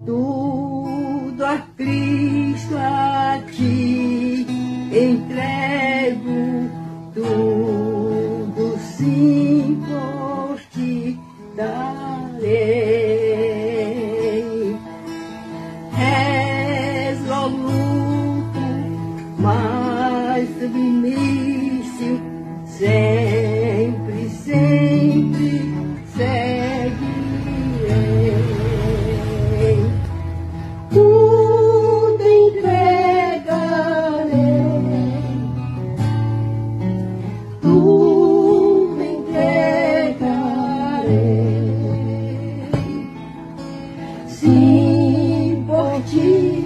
tudo a Cristo a ti entrego, tudo sim por ti darei. Resoluto, mas submisso, sempre, sempre seguirei. Tudo entregarei, tudo entregarei, sim por ti